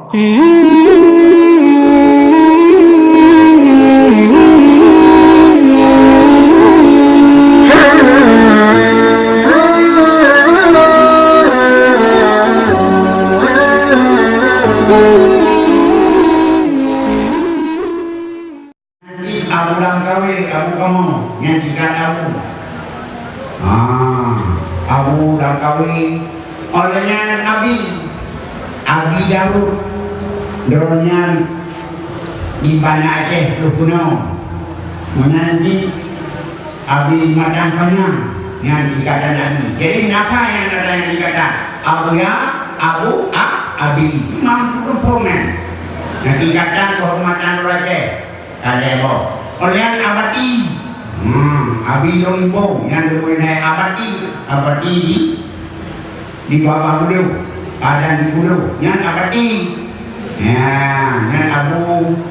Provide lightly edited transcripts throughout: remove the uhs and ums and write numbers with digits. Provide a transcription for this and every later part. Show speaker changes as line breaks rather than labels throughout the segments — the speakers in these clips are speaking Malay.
Abu langkawi, abu kamu yang dikat abu. Abu langkawi olehnya Abi Daud dorongnya di Banda Aceh Lukuno menanti Abi Madang Panya yang dikatakan Abi. Jadi kenapa yang ada yang dikatakan Abi memang perempuan yang dikatakan kehormatan Aceh Kalebo oleh abadi Abi Lombo yang dimulai abadi di bawah bulu ada di bulu yang abadi yang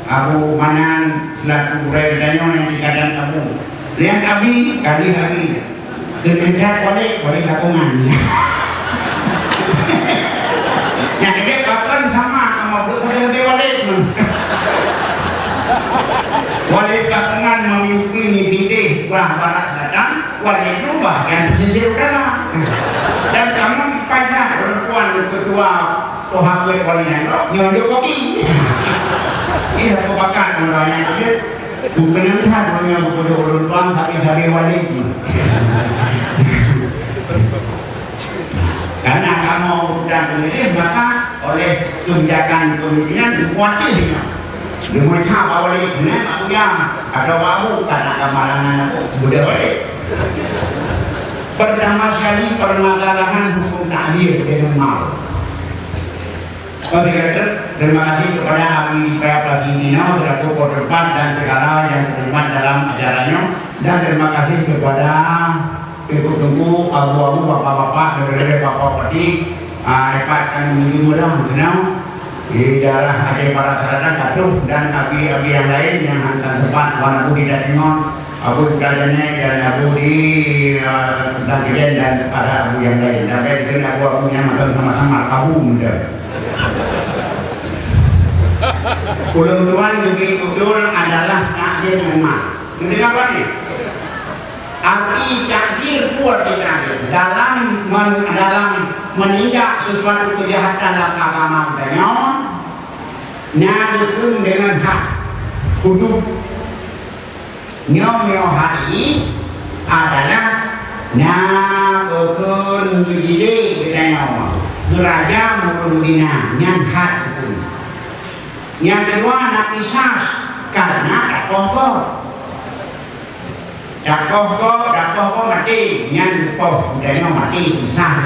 Abu Manan selaku Radanyo yang dikatakan Abu yang Abi kali kemudian boleh lakungan yang dia kapan sama belum boleh wali kapungan memimpin titik belah barat datang wali berubah yang pesisir utara dan kamu dipajak perempuan ketua Tohape wali nandok nyonjok kopi ini aku bakal menurutnya dia bukan lihat punya buku tuan tapi wali karena kamu sudah memilih maka oleh tunjakan kemungkinan kuatirnya dengan apa balik ni aku yang ada wabu karena kemalangan aku sudah balik. Pertama sekali permasalahan hukum ta'zir dengan mal. Terima kasih kepada Abi Plasitino selaku korban dan segala yang terlibat dalam acaranya dan terima kasih kepada Ibu Tunggu, abu-abu, bapak-bapak, bapak padi, ipatkan mula di daerah ada para sarana Katuh dan abi-abi yang lain yang hantar tempat Wan Abu di Datingon, Abu Dajane dan Abu di Dakilen dan para abu yang lain. Dan dengan abu-abu yang sama-sama kabum dah. Pulau Tuan Juki Kudul adalah takdir memang. Jadi apa ni? Arti takdir kuat takdir dalam menindak sesuatu kejahatan dalam agama kita. Nyadukun dengan hak hudud. Nyo hari adalah nyabukun bidile kita nyawa. Duraja mukun bina yang hak itu. Yang kedua nak pisah karena dakoh mati yang dakoh udahnya mati pisah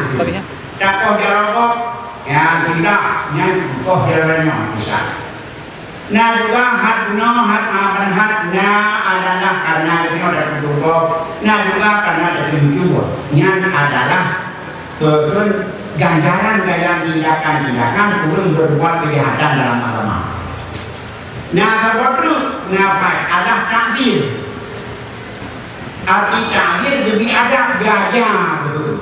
dakoh jarokok yang tidak yang dakoh jalannya pisah. Nah juga hat adalah karena ini ada kedua. Nah juga karena ada kedua yang adalah ganjaran gaya tindakan turun berbuat kejahatan dalam agama. Nah sebab ngapain ada takdir. Arti takdir jadi ada gajah betul.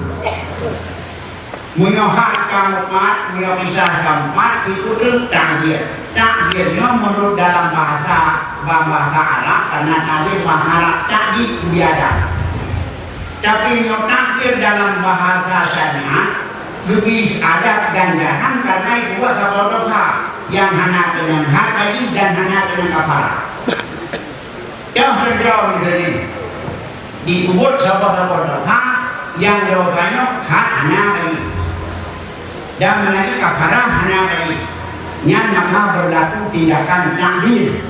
Menyohat kamumat, menyopisah kamumat itu takdir. Takdirnya menurut dalam bahasa Arab karena takdir bahasa Arab takdir biada. Tapi takdir dalam bahasa syariat lebih ada ganjaran karena itu sabab dosa yang hanya dengan hak bagi dan hanya dengan kafarah. Yang sejauh ini disebut sabab dosa yang dosanya hak hanya bagi dan menaiki kafarah hanya bagi. Yang maka berlaku tindakan takdir.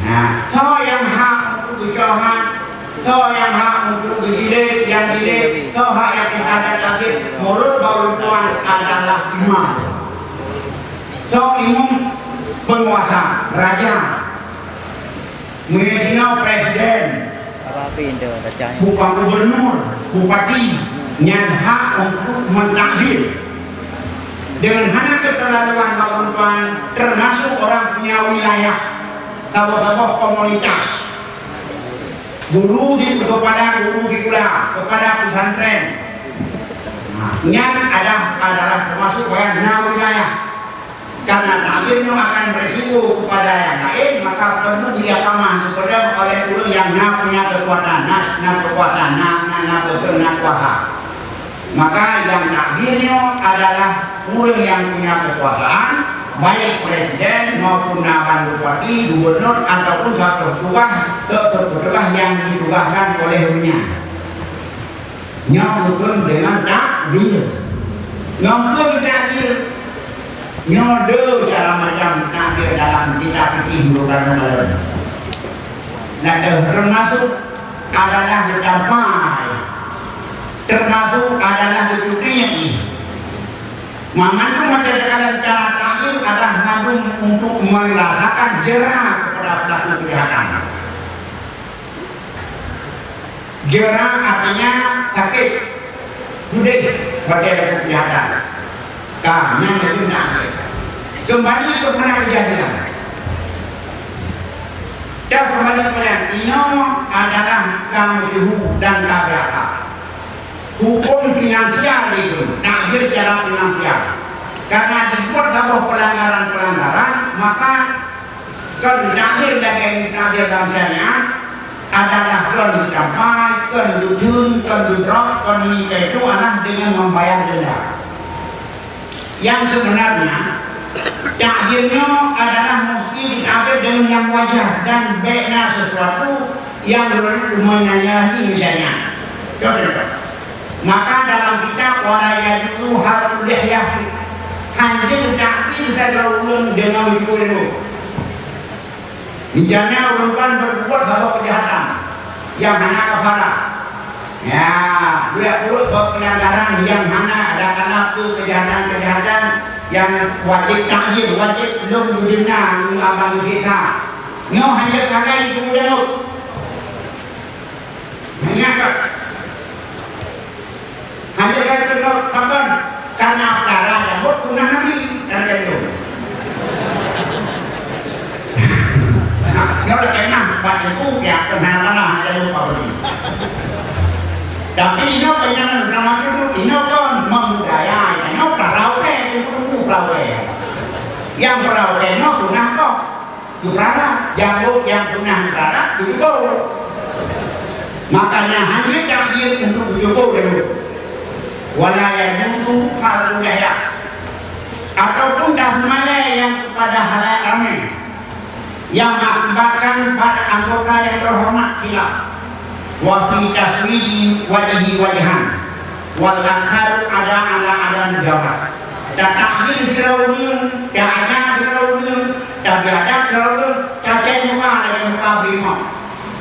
Nah, so yang hak untuk kejauhan, so yang hak untuk dididik, yang didik, so hak yang kita takdir menurut bantuan adalah imam. So imam penguasa, raja, menjadi presiden, bukan gubernur, bupati, yang hak untuk mentakdir. Dengan hanya keterlaluan bantuan termasuk orang punya wilayah, tahu-tahu komunitas, guru kepada guru di kuliah, kepada pesantren, yang adalah termasuk wilayah karena takdirnya akan berisiko kepada yang lain, maka perlu diakamah kepada oleh ulun yang punya kekuatan kuasa. Maka yang takdirnya adalah ulun yang punya kekuasaan, baik presiden maupun naban bupati, gubernur ataupun satu petugas yang ditugaskan oleh dunia. Nyambutun dengan takdir, nyambutun takdir, nyodo cara macam takdir dalam kitab fikih bukan malam. Nah, termasuk adalah dicapai, termasuk adalah dicuti. Mengandung materi kalian cara takdir adalah mengandung untuk merasakan jerah kepada pelaku kejahatan. Jerah artinya sakit, gudeg pada kejahatan. Kami lebih nakal. Kembali kepada kejadian. Dan kembali kepada ini adalah kamu dan kabraka. Hukum finansial itu, takdir secara finansial. Karena dibuat sebuah pelanggaran, maka takdir dari takdir dalam syariat adalah dicapai, didun, didrop, itu adalah dengan membayar denda. Yang sebenarnya takdirnya adalah mesti ditakdir dengan yang wajar dan baiknya sesuatu yang menyalahi misalnya. Contoh. Maka dalam kitab walaya itu harus lihyah hanya takdir dari ulun dengan itu. Misalnya ulun berbuat sebuah kejahatan yang hanya kafara. Ya, dia urut pelanggaran yang mana ada kalap kejahatan yang wajib takdir, wajib belum dunia abang kita. Nyo hanya kagak itu mudah. Hanya kagak kapan karena perkara yang buat sunnah Nabi dan itu. Nah, kalau kena buat itu ya kemana-mana ada lupa ini. Tapi ini kenyataan drama itu, ini kan membudaya, ini perauke, itu perauke. Yang perauke itu sunnah kok, itu perada, yang sunnah perada, itu kok. Makanya hanya takdir untuk Jokowi dulu. Walaya dulu hal budaya, ataupun dahmana yang kepada halayak ramai, yang mengakibatkan pada anggota yang terhormat silap. Wa fi taswidi wajhan wal akhar ada jawab. Takdir dirawun, ada dirawun, tabiada dirawun, cacat muka dengan muka bima.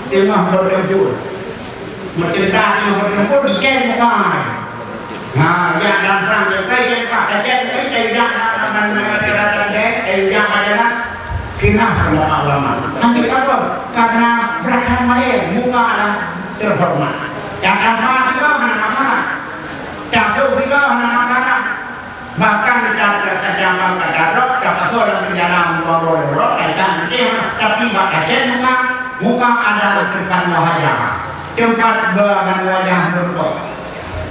Tengah berjujur. Mereka yang berjujur diken muka. Nah, yang dalam perang yang cacat tidak adalah khilaf ulama ulama. Nanti apa? Karena beratkan mereka muka adalah terhormat. Jangan marah juga mana-mana. Jatuh juga mana-mana. Bahkan terjambang terjadok, dapat seorang penjara merorok, tapi baca muka adalah tempat wajah, tempat bagan wajah berkot.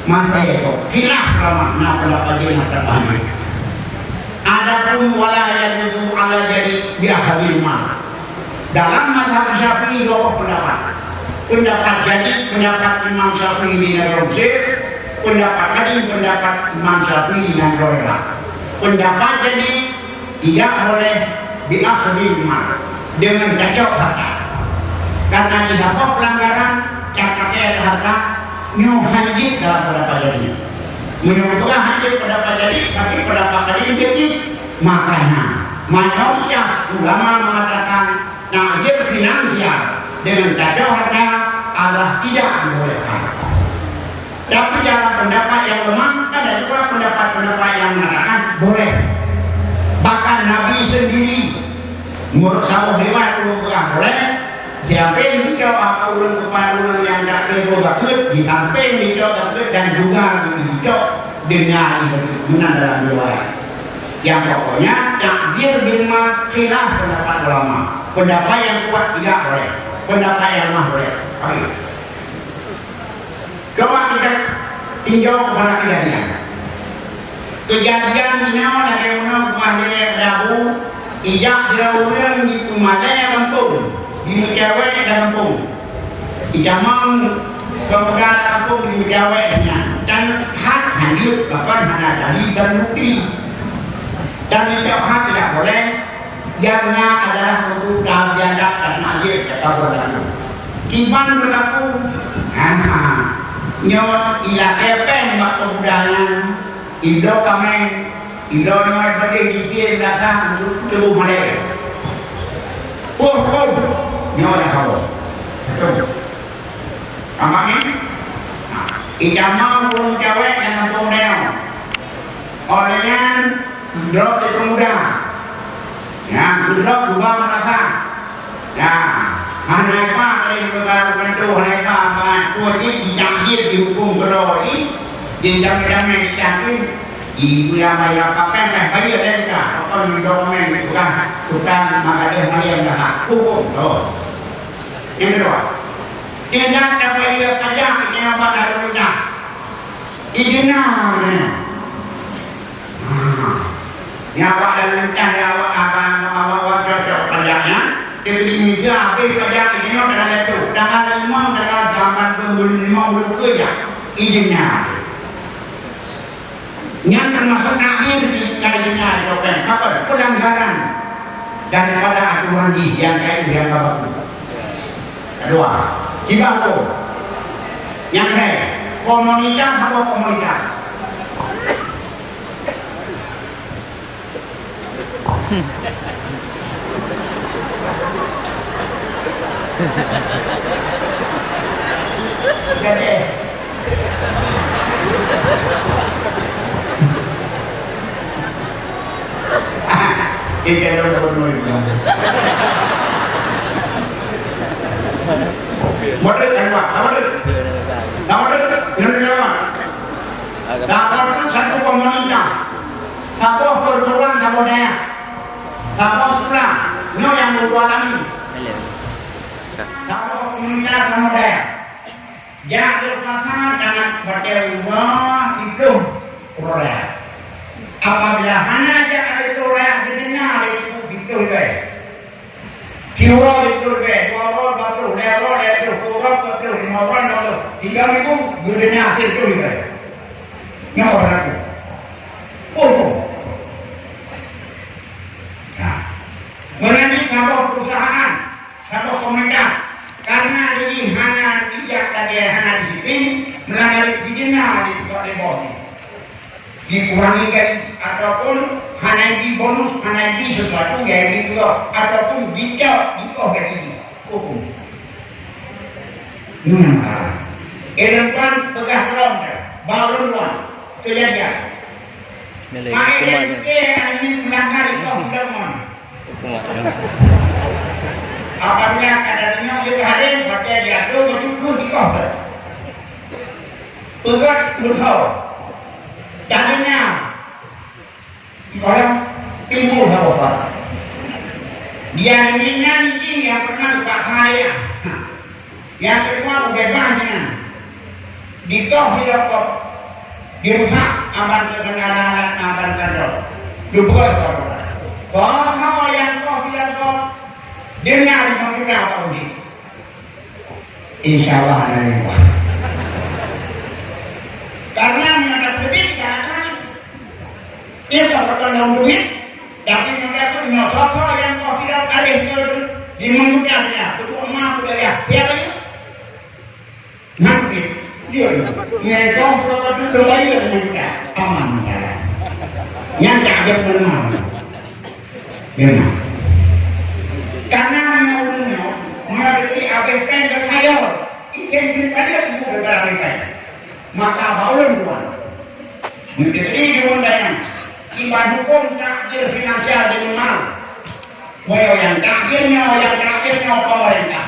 Maka itu khilaf ulama. Nah, pendapat dia terbanyak. Adapun walaya itu ala jadi biasa lima. Dalam mazhab Syafi'i dua pendapat. Pendapat jadi pendapat Imam Syafi'i di negara Mesir, pendapat Imam Syafi'i di negara Irak. Pendapat jadi tidak boleh diakhiri dengan cacok harta. Karena tidak apa pelanggaran cacoknya harta nyuhajib dalam pendapat jadi. Menyebutkan hasil pendapat jadi, tapi pendapat jadi jadi makanya mayoritas ulama mengatakan takdir finansial dengan cacok harta adalah tidak dibolehkan. Tapi dalam pendapat yang lemah ada juga pendapat-pendapat yang mengatakan boleh. Bahkan Nabi sendiri menurut sahih riwayat boleh. Siapa yang dikau apa ulun kepada ulun yang tak kebo takut di samping dikau takut dan juga dikau dengan menang dalam riwayat. Yang pokoknya takdir bima khilaf pendapat ulama. Pendapat yang kuat tidak boleh, pendapat yang lemah boleh. Coba kita tinjau kepada kejadian. Kejadian ini lagi menang pada Dabu ijak orang di Kumalai kampung, di Mujawai kampung, ijamang pemuda kampung di Mujawainya, dan hak hanyut bahkan hanya dari dan bukti, dan itu hak tidak boleh. Yangnya adalah untuk biadab dan najis kata berlaku. Kiban berlaku, nyot ila kepen mak pemudangan, ido kami, ido nyot bagi dikir datang untuk tubuh malai. Nyot yang kau, kami, ijamah burung cewek yang kampung deo, olehnya ido di pemuda. Ya, sudah berubah merasa. Ya, hanai pak lagi berbantu hanai pak, kuat ini dijangkit dihukum beroi, dijamai ibu yang bayar kapan bayar mereka, apa di dokumen bukan maka dia bayar dah hukum. Yang kedua, tidak dapat dia pajak yang apa dah rusak. Ijinah. Yang awak dalam cahaya awak cocok pajaknya di Indonesia habis pajak ini dalam itu dengan imam dalam zaman pembeli 50 kerja izinnya yang termasuk akhir di kainnya dopen apa pelanggaran daripada aturan di yang kain yang apa kedua tiga yang komunitas apa komunitas jadi ini kalau penuh model apa? Model satu komunitas, satu perguruan budaya. Sabah sebelah, nyo yang berbualan ini. Sabah komunitas budaya. Jangan pasang jangan berdewa itu Korea. Apabila hanya jangan itu Korea, jadinya itu itu baik. Kiwa itu baik, dua batu, lebar, dua batu, 5 batu, 3 minggu, jadinya itu baik. Nyo berlaku. Melalui sebuah perusahaan, sebuah komunitas, karena jadi hanya tidak lagi hanya disiplin, melanggar izinnya di bos, dikurangi gaji ataupun hanya di bonus, hanya di sesuatu yang itu, ataupun dikau gaji hukum. Elengkan tegah pelontar, balon kejadian. Main ini melanggar itu hukuman. Apabila kadarnya juga hadir, berarti dia tu berjumpa di kawasan. Pegat bersau, jadinya orang timbul apa? Dia ini yang pernah berkaya, yang kedua bagaimana? Di kawasan dirusak, aman kekenalan, aman kendor, dibuat apa? Kau yang kau dengar mengira kau ni, insyaallah ada. Karena mereka duit jangan, dia tak akan duit, tapi mereka tu kau yang kau tidak ada itu di mengira dia, itu emak budaya, siapa ni? Nanti dia, mereka kalau tu terbayar mengira aman saja, yang tak ada benar. Benar. Karena menurutnya mengerti ABP dan kaya, ikan daripada itu bergerak ikan. Maka baulan tuan. Mengerti diundang. Ibadah hukum takdir finansial dengan mal. Moyo yang takdirnya pemerintah.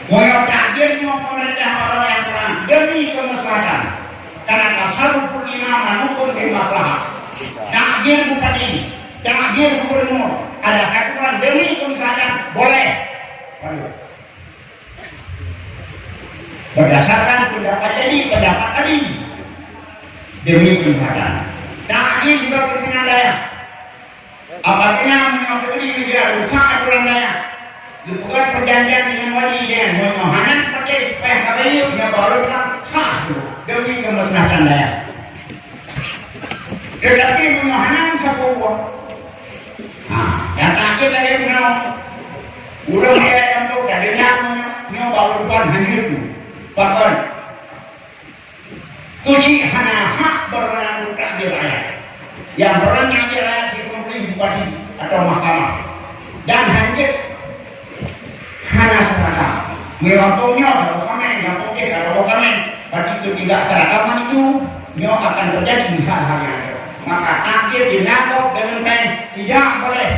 Moyo takdirnya pemerintah orang yang kurang demi kemaslahatan. Karena tasarruful imaman hukum bermaslahat. Takdir bupati, takdir gubernur, ada satuan demi kemaslahatan boleh. berdasarkan pendapat jadi pendapat tadi demi kemudahan. Takdir juga pimpinan daya. Apabila mengikuti negara usaha orang daya, dibuat perjanjian dengan wali dan mohon seperti PKBU yang baru sah demi kemaslahatan daya. Tetapi mohon sebuah. Yang terakhir lagi punya ulang dia tentu dari yang baru buat hanyut bahkan tuji hana hak berwenang takdir rakyat yang berwenang takdir rakyat di pemerintah bupati atau mahkamah dan hanyut hana seragam merampungnya kalau kami nggak boleh kalau kami berarti itu tidak seragaman itu nyo akan terjadi hal-hal maka takdir dinakok dengan baik tidak boleh.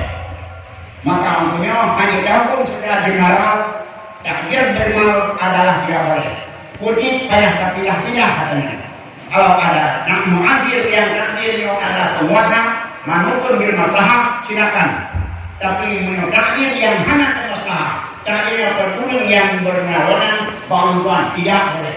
Maka umpamanya hanya hukum setelah general takdir bermal adalah tidak boleh. Kunci payah terpilah-pilah katanya. Kalau ada nak mu'adir yang takdirnya adalah penguasa, manukun bil maslahah silakan. Tapi menurut takdir yang hanya penguasa, takdir yang terkunung yang berwenang bantuan tidak boleh.